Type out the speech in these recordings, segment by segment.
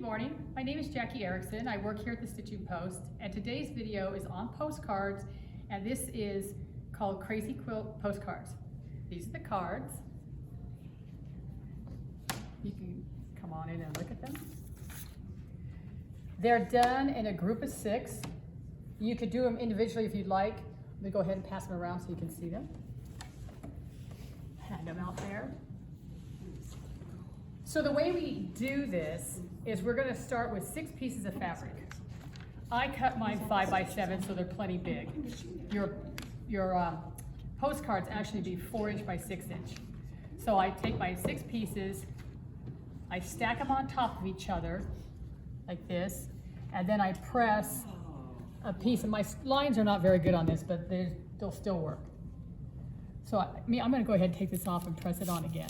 Good morning, my name is Jackie Erickson. I work here at the Stitchin Post, and today's video is on postcards, and this is called Crazy Quilt Postcards. These are the cards. You can come on in and look at them. They're done in a group of 6. You could do them individually if you'd like. Let me go ahead and pass them around so you can see them. Hand them out there. So the way we do this is we're going to start with 6 pieces of fabric. I cut mine 5 by 7, so they're plenty big. Your postcards actually be 4" by 6". So I take my 6 pieces, I stack them on top of each other like this, and then I press a piece. And my lines are not very good on this, but they'll still work. So I'm going to go ahead and take this off and press it on again.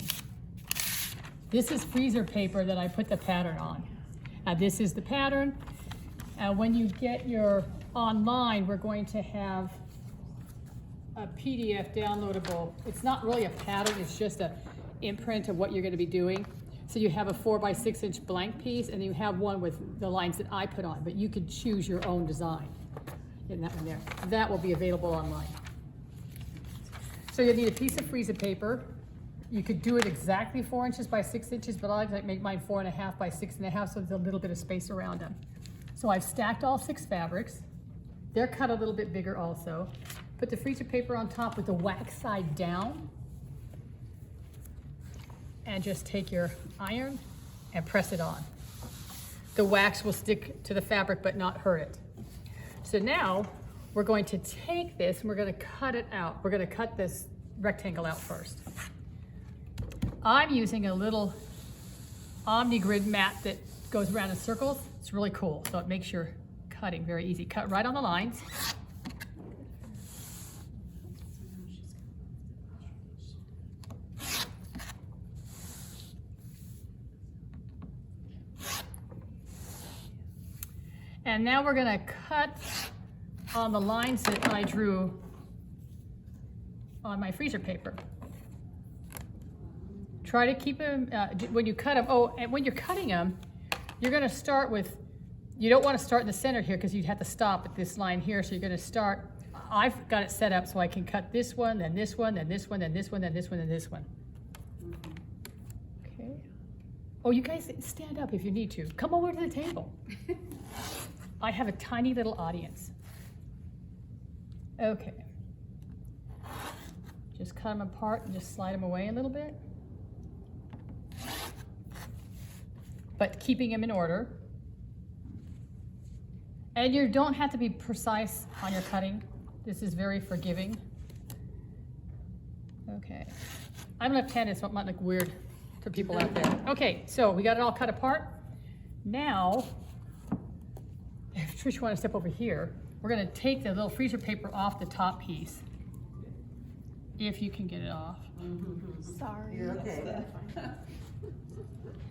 This is freezer paper that I put the pattern on. This is the pattern. When you get your online, we're going to have a PDF downloadable. It's not really a pattern, it's just an imprint of what you're going to be doing. So you have a 4 by 6" blank piece, and you have one with the lines that I put on, but you could choose your own design in that one there. That will be available online. So you'll need a piece of freezer paper. You could do it exactly 4" by 6", but I like to make mine 4.5 by 6.5, so there's a little bit of space around them. So I've stacked all 6 fabrics. They're cut a little bit bigger also. Put the freezer paper on top with the wax side down. And just take your iron and press it on. The wax will stick to the fabric but not hurt it. So now we're going to take this and we're going to cut it out. We're going to cut this rectangle out first. I'm using a little omni-grid mat that goes around in circles. It's really cool, so it makes your cutting very easy. Cut right on the lines. And now we're going to cut on the lines that I drew on my freezer paper. Try to keep them, when you cut them, and when you're cutting them, you're going to start with, you don't want to start in the center here because you'd have to stop at this line here. So you're going to start, I've got it set up so I can cut this one, then this one, then this one, then this one, then this one, then this one. Okay. Oh, you guys stand up if you need to. Come over to the table. I have a tiny little audience. Okay. Just cut them apart and just slide them away a little bit. But keeping them in order. And you don't have to be precise on your cutting. This is very forgiving. Okay. I'm left-handed, so it might look weird to people out there. Okay, so we got it all cut apart. Now, if Trish, you want to step over here, we're going to take the little freezer paper off the top piece. If you can get it off. Sorry. You're okay.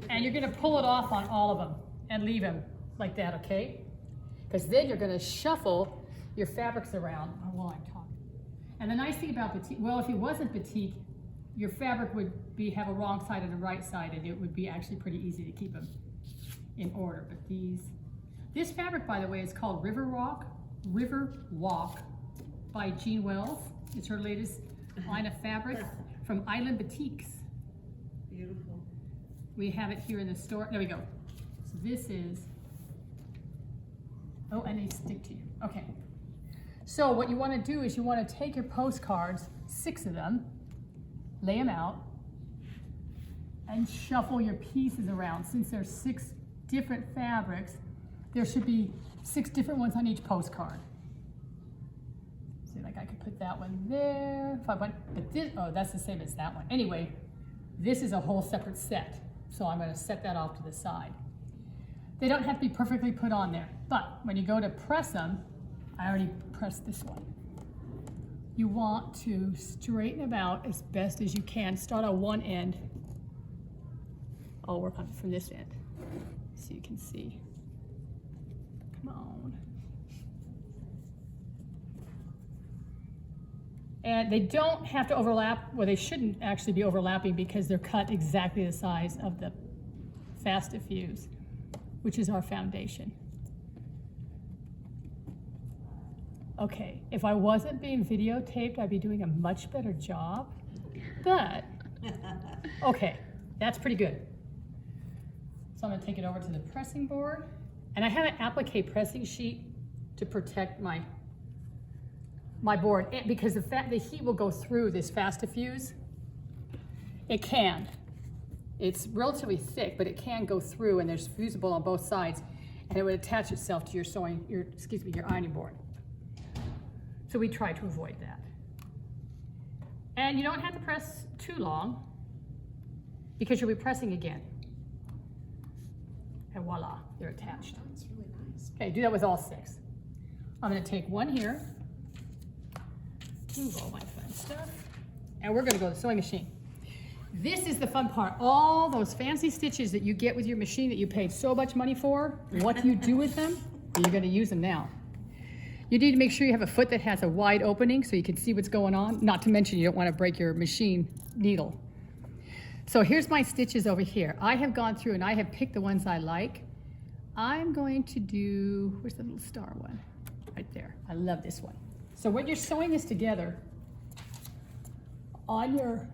And you're going to pull it off on all of them and leave them like that, okay? Because then you're going to shuffle your fabrics around while I'm talking. And the nice thing about batik, well, if it wasn't batik, your fabric would have a wrong side and a right side, and it would be actually pretty easy to keep them in order. But this fabric, by the way, is called River Walk by Jean Wells. It's her latest line of fabric from Island Batiks. Beautiful. We have it here in the store. There we go. So this is, oh, and they stick to you. Okay. So what you want to do is you want to take your postcards, 6 of them, lay them out, and shuffle your pieces around. Since there's 6 different fabrics, there should be 6 different ones on each postcard. See, like I could put that one there. If I want, but this, oh, that's the same as that one. Anyway, this is a whole separate set. So I'm going to set that off to the side. They don't have to be perfectly put on there, but when you go to press them, I already pressed this one. You want to straighten them out as best as you can. Start on one end. I'll work on it from this end so you can see. Come on. And they don't have to overlap, well, they shouldn't actually be overlapping because they're cut exactly the size of the fast diffuse. which is our foundation. Okay, if I wasn't being videotaped, I'd be doing a much better job, but, okay, that's pretty good. So I'm gonna take it over to the pressing board, and I have an applique pressing sheet to protect my board, because the heat will go through this Fast-Diffuse. It can. It's relatively thick, but it can go through, and there's fusible on both sides, and it would attach itself to your ironing board. So we try to avoid that. And you don't have to press too long, because you'll be pressing again. And voila, they're attached. That's really nice. Okay, do that with all 6. I'm gonna take one here, move all my fun stuff, and we're gonna go to the sewing machine. This is the fun part. All those fancy stitches that you get with your machine that you paid so much money for, what do you do with them? You're gonna use them now. You need to make sure you have a foot that has a wide opening so you can see what's going on. Not to mention you don't wanna break your machine needle. So here's my stitches over here. I have gone through and I have picked the ones I like. I'm going to do, where's the little star one? Right there. I love this one. So when you're sewing this together, on your,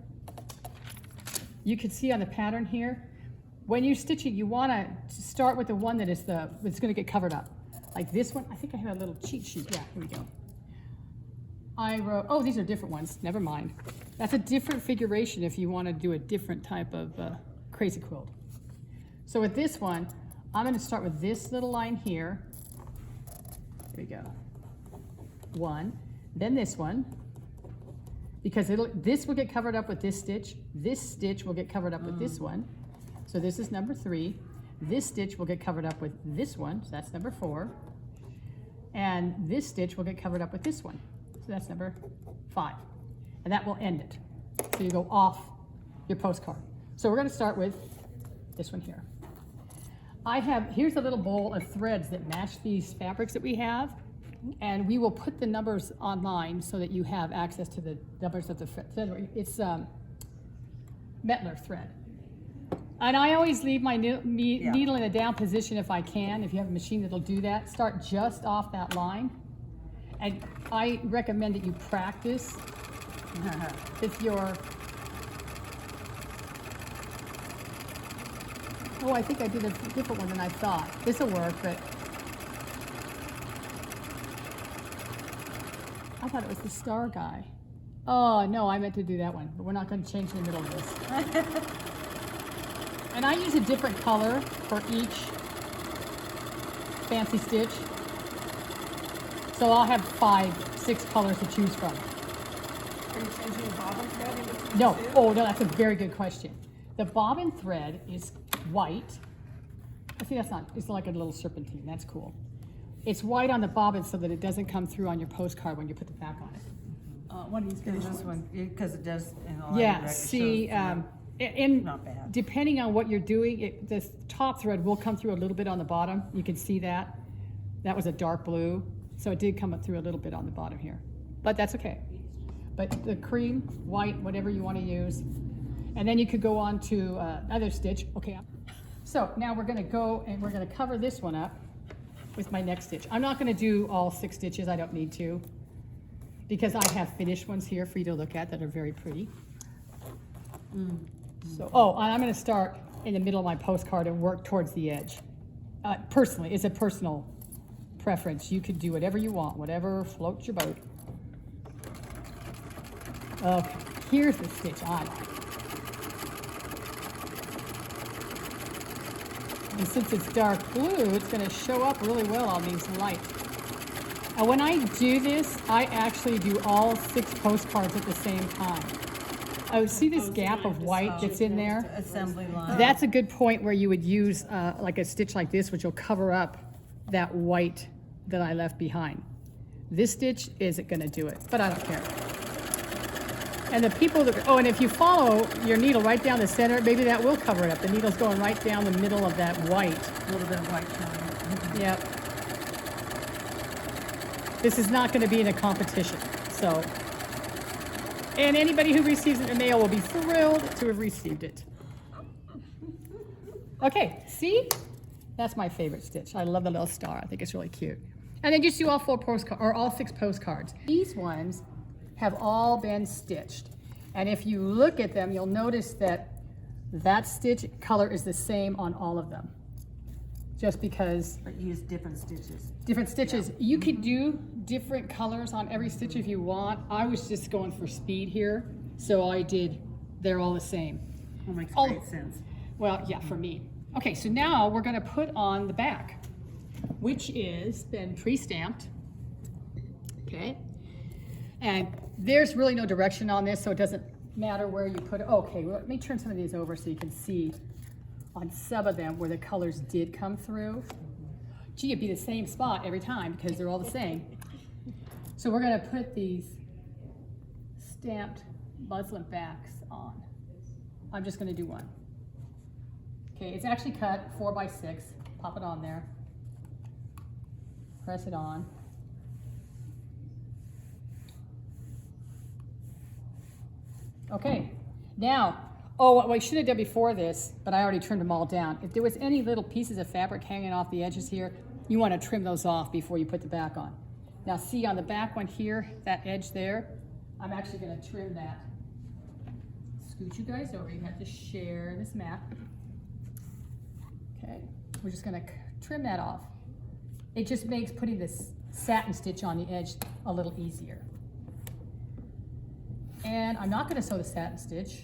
you can see on the pattern here, when you're stitching, you want to start with the one that is that's going to get covered up. Like this one, I think I have a little cheat sheet. Yeah, here we go. I wrote, oh, these are different ones. Never mind. That's a different figuration if you want to do a different type of crazy quilt. So with this one, I'm going to start with this little line here. Here we go. 1, then this one, because this will get covered up with this stitch will get covered up with this one, so this is number 3. This stitch will get covered up with this one, so that's number 4, and this stitch will get covered up with this one, so that's number 5, and that will end it. So you go off your postcard. So we're going to start with this one here. Here's a little bowl of threads that match these fabrics that we have. And we will put the numbers online so that you have access to the numbers of the thread. It's Mettler Thread. And I always leave my needle in a down position if I can. If you have a machine that'll do that, start just off that line. And I recommend that you practice with your, oh, I think I did a different one than I thought. This will work, but I thought it was the star guy. Oh, no, I meant to do that one, but we're not going to change in the middle of this. And I use a different color for each fancy stitch. So I'll have 5, 6 colors to choose from. Are you changing the bobbin thread in between? No, oh no, that's a very good question. The bobbin thread is white. I see that's not, it's like a little serpentine, that's cool. It's white on the bobbin so that it doesn't come through on your postcard when you put the back on it. One of these guys. This one, because it does in a lot Yeah, of see, not bad. depending on what you're doing, the top thread will come through a little bit on the bottom. You can see that. That was a dark blue, so it did come up through a little bit on the bottom here. But that's okay. But the cream, white, whatever you want to use. And then you could go on to another stitch. Okay, so now we're going to go and we're going to cover this one up with my next stitch. I'm not going to do all 6 stitches, I don't need to, because I have finished ones here for you to look at that are very pretty. So, oh, and I'm going to start in the middle of my postcard and work towards the edge. Personally, it's a personal preference. You could do whatever you want, whatever floats your boat. Okay, here's the stitch I like. And since it's dark blue, it's going to show up really well on these lights. And when I do this, I actually do all 6 postcards at the same time. Oh, see this gap of white that's in there? Assembly line. That's a good point where you would use like a stitch like this, which will cover up that white that I left behind. This stitch isn't going to do it, but I don't care. And the people that, oh, and if you follow your needle right down the center, maybe that will cover it up. The needle's going right down the middle of that white. A little bit of white showing. Yep. This is not going to be in a competition, so. And anybody who receives it in the mail will be thrilled to have received it. Okay, see? That's my favorite stitch. I love the little star. I think it's really cute. And then just do all 4 postcards, or all 6 postcards. These ones have all been stitched. And if you look at them, you'll notice that that stitch color is the same on all of them. Just because But use different stitches. different stitches. You could do different colors on every stitch if you want. I was just going for speed here, so I did, they're all the same. That makes Oh. great sense. Well, yeah, for me. Okay, so now we're gonna put on the back, which is been pre-stamped. Okay, and there's really no direction on this, so it doesn't matter where you put it. Okay, well, let me turn some of these over so you can see on some of them where the colors did come through. Gee, it'd be the same spot every time because they're all the same. So we're gonna put these stamped muslin backs on. I'm just gonna do one. Okay, it's actually cut 4 by 6. Pop it on there. Press it on. Okay, now, oh, what I should have done before this, but I already trimmed them all down. If there was any little pieces of fabric hanging off the edges here, you want to trim those off before you put the back on. Now see on the back one here, that edge there, I'm actually going to trim that. Scoot you guys over, you have to share this map. Okay, we're just going to trim that off. It just makes putting this satin stitch on the edge a little easier. And I'm not going to sew the satin stitch.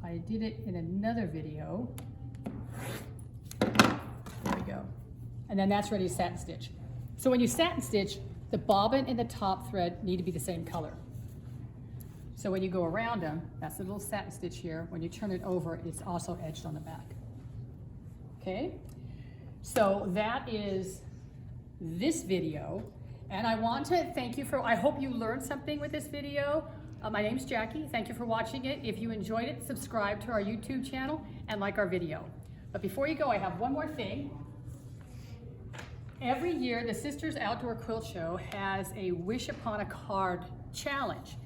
I did it in another video. There we go. And then that's ready to satin stitch. So when you satin stitch, the bobbin and the top thread need to be the same color. So when you go around them, that's the little satin stitch here. When you turn it over, it's also edged on the back. Okay? So that is this video. And I want to thank you for, I hope you learned something with this video. My name's Jackie. Thank you for watching it. If you enjoyed it, subscribe to our YouTube channel and like our video. But before you go, I have one more thing. Every year, the Sisters Outdoor Quilt Show has a Wish Upon a Card challenge.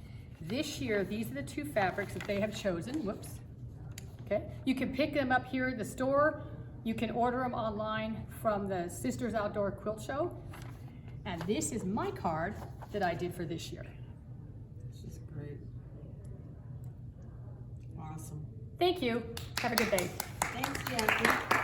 This year, these are the 2 fabrics that they have chosen. Whoops. Okay. You can pick them up here at the store. You can order them online from the Sisters Outdoor Quilt Show. And this is my card that I did for this year. This is great. Awesome. Thank you. Have a good day. Thanks, Jackie.